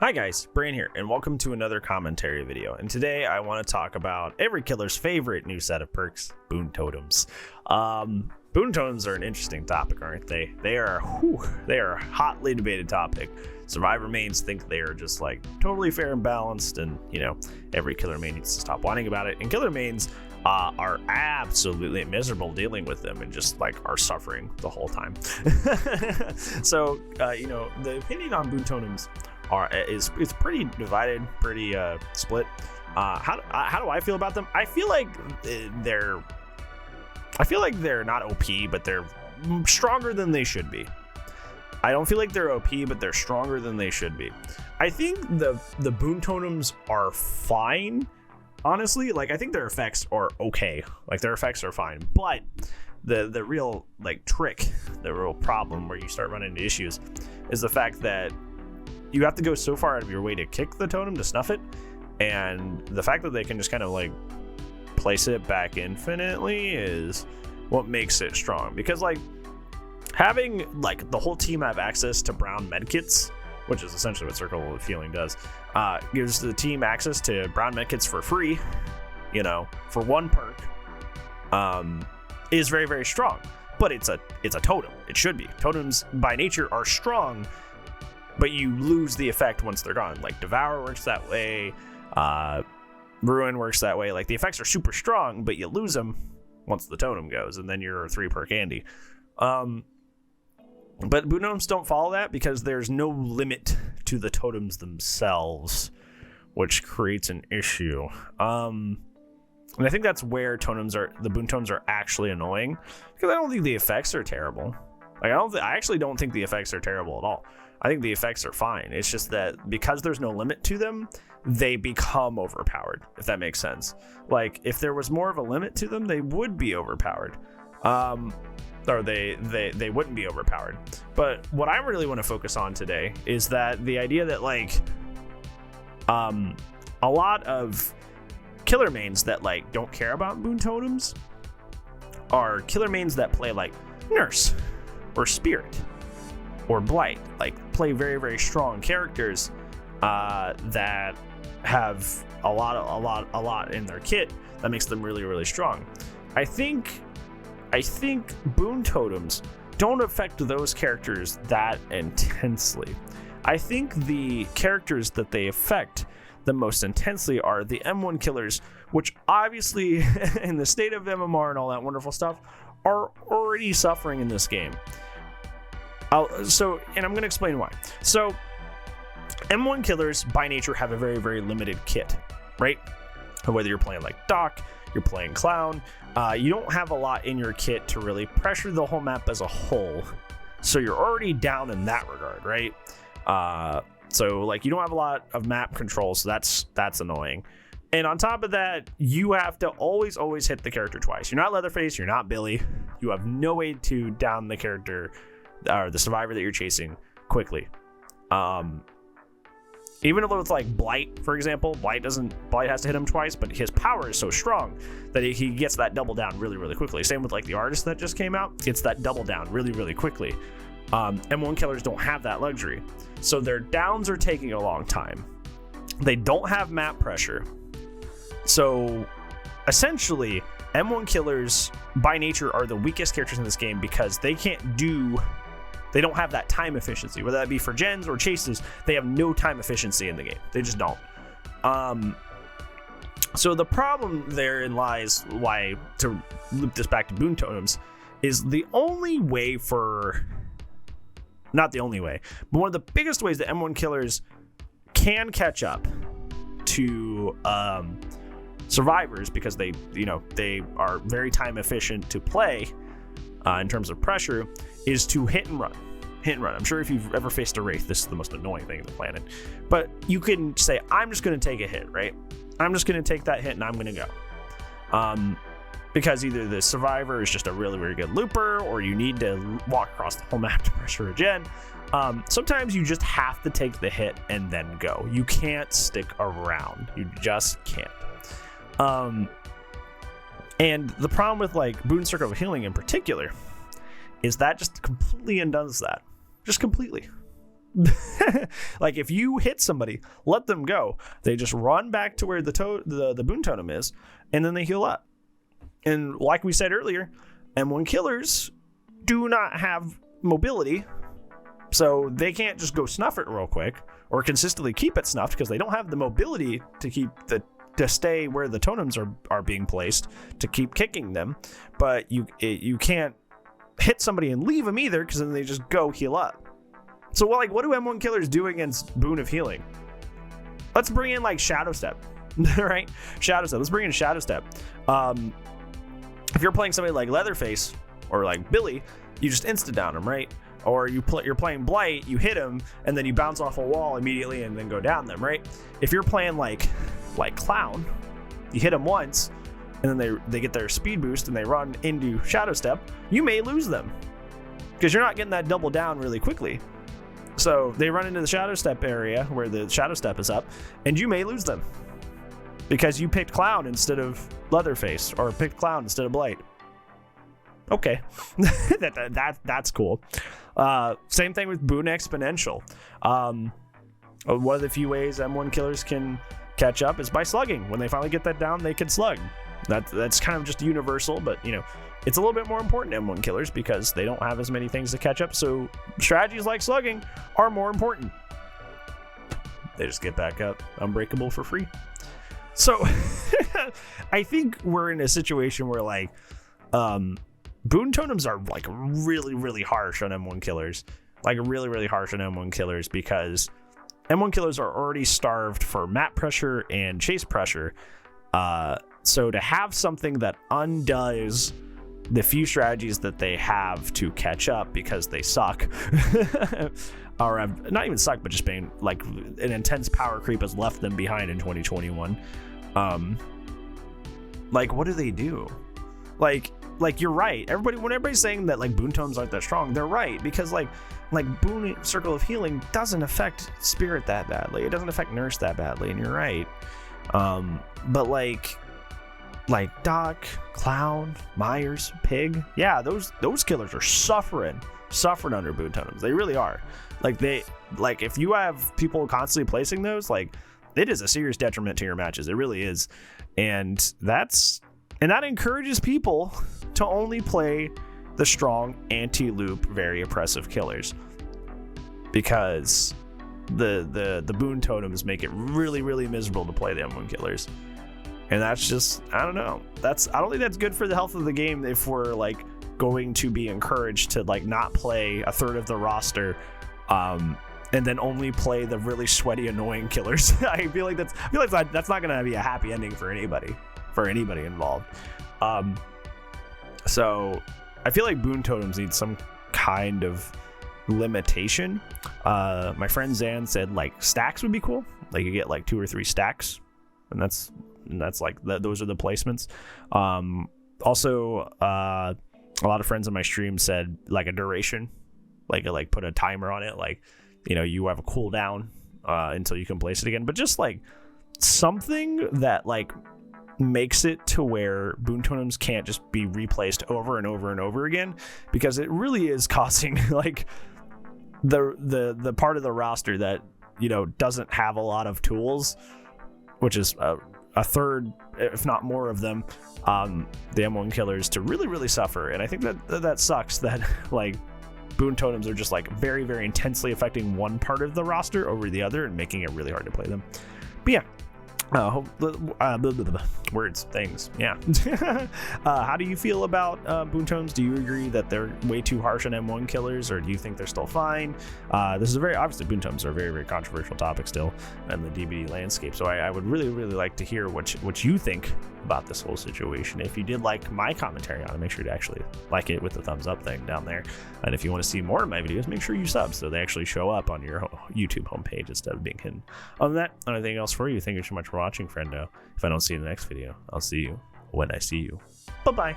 Hi guys, Bran here, and welcome to another commentary video. And today I want to talk about every killer's favorite new set of perks, Boon Totems. Boon Totems are an interesting topic, aren't they? They are a hotly debated topic. Survivor mains think they are just like totally fair and balanced, and every killer main needs to stop whining about it. And killer mains are absolutely miserable dealing with them and just like are suffering the whole time. So the opinion on Boon Totems is pretty divided, pretty split. How do I feel about them? I feel like they're not OP, but they're stronger than they should be. I don't feel like they're OP, but they're stronger than they should be. I think the Boon Totems are fine, honestly. Like, I think their effects are okay. Like, their effects are fine, but the real trick, the real problem where you start running into issues is the fact that you have to go so far out of your way to kick the totem to snuff it, and the fact that they can just kind of like place it back infinitely is what makes it strong. Because having the whole team have access to brown medkits, which is essentially what Circle of Healing does, gives the team access to brown medkits for free, for one perk, is very, very strong. But it's a totem. It should be. Totems by nature are strong, but you lose the effect once they're gone. Like Devour works that way, Ruin works that way. Like, the effects are super strong, but you lose them once the totem goes, and then you're a 3-perk Andy. But Boon Totems don't follow that because there's no limit to the totems themselves, which creates an issue. And I think that's where the Boon Totems are actually annoying, because I don't think the effects are terrible. I actually don't think the effects are terrible at all. I think the effects are fine. It's just that because there's no limit to them, they become overpowered, if that makes sense. Like, if there was more of a limit to them, they would be overpowered. Or they wouldn't be overpowered. But what I really want to focus on today is that the idea that a lot of killer mains that don't care about Boon Totems are killer mains that play Nurse or Spirit or Blight, play very, very strong characters that have a lot in their kit that makes them really, really strong. I think Boon Totems don't affect those characters that intensely. I think the characters that they affect the most intensely are the M1 killers, which obviously in the state of MMR and all that wonderful stuff are already suffering in this game. And I'm going to explain why. So M1 killers by nature have a very, very limited kit, right? Whether you're playing Doc, you're playing Clown, you don't have a lot in your kit to really pressure the whole map as a whole. So you're already down in that regard, right? So you don't have a lot of map control, so that's annoying. And on top of that, you have to always hit the character twice. You're not Leatherface, you're not Billy. You have no way to down the character or the survivor that you're chasing quickly. Even though it's Blight, for example, Blight has to hit him twice, but his power is so strong that he gets that double down really, really quickly. Same with the artist that just came out, gets that double down really, really quickly. M1 killers don't have that luxury, so their downs are taking a long time. They don't have map pressure, so essentially M1 killers by nature are the weakest characters in this game because they don't have that time efficiency, whether that be for gens or chases. They have no time efficiency in the game. They just don't. So the problem therein lies, why, to loop this back to Boon Totems, is the only way not the only way, but one of the biggest ways that M1 killers can catch up to survivors, because they are very time efficient to play in terms of pressure, is to hit and run. I'm sure if you've ever faced a Wraith, this is the most annoying thing on the planet. But you can say, I'm just going to take a hit, right? I'm just going to take that hit and I'm going to go. Because either the survivor is just a really, really good looper, or you need to walk across the whole map to pressure a gen. Sometimes you just have to take the hit and then go. You can't stick around. You just can't. And the problem with Boon Circle of Healing in particular is that just completely undoes that. Just completely. Like if you hit somebody, let them go. They just run back to where the Boon Totem is, and then they heal up. And like we said earlier, M1 killers do not have mobility, so they can't just go snuff it real quick or consistently keep it snuffed because they don't have the mobility to stay where the totems are being placed to keep kicking them. But you can't hit somebody and leave them either, because then they just go heal up. So what do M1 killers do against Boon of Healing? Let's bring in like Shadow Step, right? Shadow Step. Let's bring in Shadow Step. If you're playing somebody like Leatherface or like Billy, you just insta down him, right? Or you're playing Blight, you hit him and then you bounce off a wall immediately and then go down them, right? If you're playing like Clown, you hit them once and then they get their speed boost and they run into Shadow Step, you may lose them because you're not getting that double down really quickly. So they run into the Shadow Step area where the Shadow Step is up, and you may lose them because you picked Clown instead of Leatherface, or picked Clown instead of Blight. Okay, that's cool. Same thing with Boon Exponential. One of the few ways M1 killers can catch up is by slugging. When they finally get that down, they can slug. That's kind of just universal, but it's a little bit more important to M1 killers because they don't have as many things to catch up. So strategies like slugging are more important. They just get back up, unbreakable for free. So I think we're in a situation where like Boon Totems are like really, really harsh on M1 killers. Like really, really harsh on M1 killers because M1 killers are already starved for map pressure and chase pressure. So to have something that undoes the few strategies that they have to catch up because they suck, or have not even suck, but just being like an intense power creep has left them behind in 2021. Like what do they do? Like you're right. When everybody's saying that like Boon Totems aren't that strong, they're right, because like Boon Circle of Healing doesn't affect Spirit that badly. It doesn't affect Nurse that badly, and you're right. But like Doc, Clown, Myers, Pig, yeah, those killers are suffering under Boon Totems. They really are. Like if you have people constantly placing those, like it is a serious detriment to your matches. It really is. And that encourages people to only play the strong anti-loop, very oppressive killers, because the Boon Totems make it really, really miserable to play the M1 killers. And that's just, I don't know. I don't think that's good for the health of the game if we're like going to be encouraged to like not play a third of the roster, and then only play the really sweaty, annoying killers. I feel like that's not going to be a happy ending for anybody involved. So I feel like Boon Totems need some kind of limitation. My friend Zan said like stacks would be cool. Like you get like 2 or 3 stacks, and that's like those are the placements. Also, a lot of friends on my stream said like a duration, like put a timer on it, like you have a cooldown until you can place it again, but just like something that like makes it to where Boon Totems can't just be replaced over and over and over again, because it really is causing like the part of the roster that doesn't have a lot of tools, which is a third, if not more of them, the M1 killers, to really, really suffer. And I think that sucks that like Boon Totems are just like very, very intensely affecting one part of the roster over the other and making it really hard to play them. But yeah, words, things, yeah. How do you feel about Boon Totems? Do you agree that they're way too harsh on M1 killers, or do you think they're still fine? This is obviously Boon Totems are a very, very controversial topic still in the DBD landscape, so I would really, really like to hear what you think about this whole situation. If you did like my commentary on it, make sure to actually like it with the thumbs up thing down there, and if you want to see more of my videos, make sure you sub so they actually show up on your YouTube homepage instead of being hidden. Other than that, anything else for you? Thank you so much for watching, friendo. If I don't see you in the next video, I'll see you when I see you. Bye-bye.